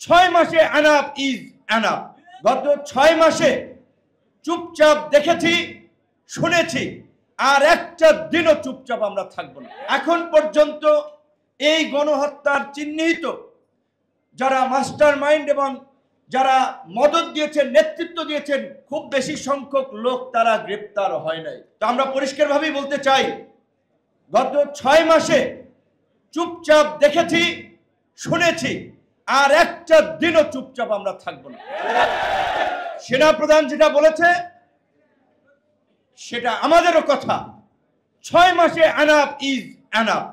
6 মাসে enough is enough. গত 6 মাসে চুপচাপ দেখেছি, শুনেছি, আর একটা দিনও চুপচাপ আমরা থাকবো না। এখন পর্যন্ত এই গণহত্যার চিহ্নিত যারা মাস্টার মাইন্ড এবং যারা মদত দিয়েছেন, নেতৃত্ব দিয়েছেন, খুব বেশি সংখ্যক লোক তারা গ্রেপ্তার হয় নাই। তো আমরা পরিষ্কারভাবেই বলতে চাই, গত 6 মাসে চুপচাপ দেখেছি, শুনেছি, আর একটা দিনও চুপচাপ আমরা থাকবো না। সেনাপ্রধান যেটা বলেছে সেটা আমাদেরও কথা। 6 মাসে এনাফ ইজ এনাফ।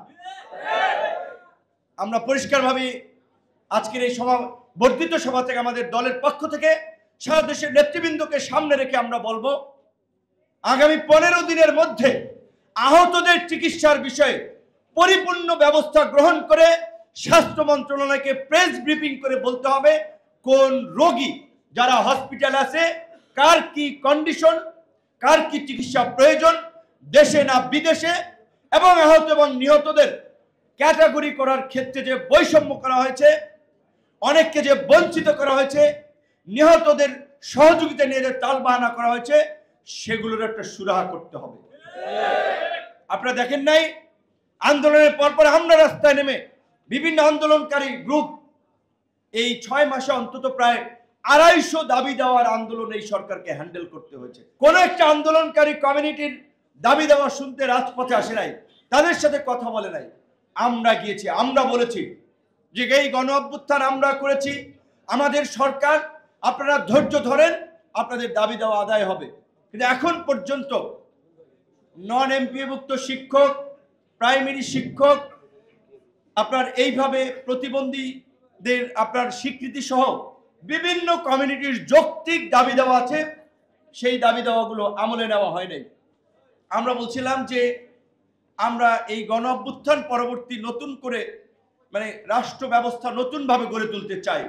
আমরা পরিষ্কারভাবে আজকের এই বর্ধিত সভা থেকে আমাদের দলের পক্ষ থেকে সারা দেশের নেতৃবৃন্দকে সামনে রেখে আমরা বলবো, আগামী 15 দিনের মধ্যে আহতদের চিকিৎসার বিষয়ে পরিপূর্ণ ব্যবস্থা গ্রহণ করে স্বাস্থ্য মন্ত্রণালয়কে প্রেস ব্রিফিং করে বলতে হবে কোন রোগী যারা হসপিটাল আছে, কার কি কন্ডিশন, কার কি চিকিৎসা প্রয়োজন, দেশে না বিদেশে, এবং আহত এবং নিহতদের ক্যাটাগরি করার ক্ষেত্রে যে বৈষম্য করা হয়েছে, অনেককে যে বঞ্চিত করা হয়েছে, নিহতদের সহযোগিতা নিয়ে যে টালবাহানা করা হয়েছে, সেগুলোর একটা সুরাহা করতে হবে। আপনারা দেখেন নাই, আন্দোলনের পরপর আমরা রাস্তায় নেমে বিভিন্ন আন্দোলনকারী গ্রুপ এই 6 মাসে অন্তত প্রায় 250 দাবি দেওয়ার আন্দোলন এই সরকারকে হ্যান্ডেল করতে হয়েছে। কোন একটা আন্দোলনকারী কমিউনিটির দাবি দেওয়া শুনতে রাজপথে আসে নাই, তাদের সাথে কথা বলে নাই। আমরা গিয়েছি, আমরা বলেছি যে এই গণ অভ্যুত্থান আমরা করেছি, আমাদের সরকার, আপনারা ধৈর্য ধরেন, আপনাদের দাবি দেওয়া আদায় হবে। কিন্তু এখন পর্যন্ত নন এমপিভুক্ত শিক্ষক, প্রাইমারি শিক্ষক, আপনার এইভাবে প্রতিবন্ধীদের আপনার স্বীকৃতি সহ বিভিন্ন কমিউনিটির যৌক্তিক দাবি দেওয়া আছে, সেই দাবি দেওয়াগুলো আমলে নেওয়া হয় নাই। আমরা বলছিলাম যে আমরা এই গণ অভ্যুত্থান পরবর্তী নতুন করে রাষ্ট্র ব্যবস্থা নতুনভাবে গড়ে তুলতে চাই,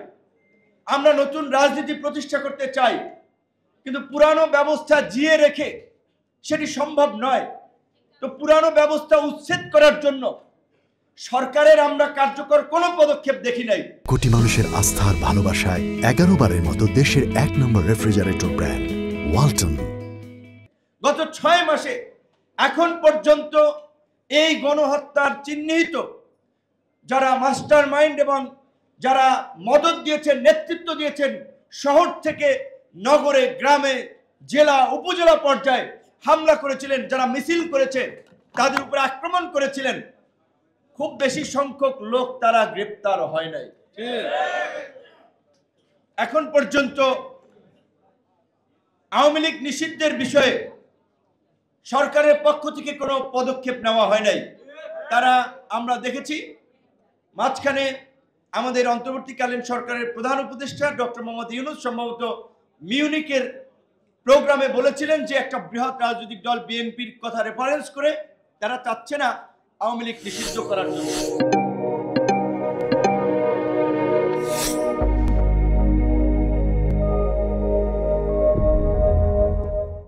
আমরা নতুন রাজনীতি প্রতিষ্ঠা করতে চাই, কিন্তু পুরানো ব্যবস্থা জিয়ে রেখে সেটি সম্ভব নয়। তো পুরানো ব্যবস্থা উচ্ছেদ করার জন্য সরকারের আমরা কার্যকর কোনো পদক্ষেপ দেখি নাই। কোটি মানুষের আস্থার ভালোবাসায় 11 বারের মতো দেশের 1 নম্বর রেফ্রিজারেটর ব্র্যান্ড ওয়ালটন। গত 6 মাসে এখন পর্যন্ত এই গণহত্যার চিহ্নিত যারা মাস্টার মাইন্ড এবং যারা মদত দিয়েছেন, নেতৃত্ব দিয়েছেন, শহর থেকে নগরে, গ্রামে, জেলা, উপজেলা পর্যায়ে হামলা করেছিলেন, যারা মিছিল করেছে, তাদের উপর আক্রমণ করেছিলেন, খুব বেশি সংখ্যক লোক তারা গ্রেপ্তার হয় নাই। এখন পর্যন্ত আওয়ামী লীগ নিষিদ্ধের বিষয়ে সরকারের পক্ষ থেকে কোনো পদক্ষেপ নেওয়া হয় নাই। তারা আমরা দেখেছি মাঝখানে আমাদের অন্তর্বর্তীকালীন সরকারের প্রধান উপদেষ্টা ডক্টর মোহাম্মদ ইউনূস সম্ভবত মিউনিকের প্রোগ্রামে বলেছিলেন যে একটা বৃহৎ রাজনৈতিক দল বিএনপির কথা রেফারেন্স করে তারা চাচ্ছে না আওয়ামী লীগ নিষিদ্ধ করার জন্য।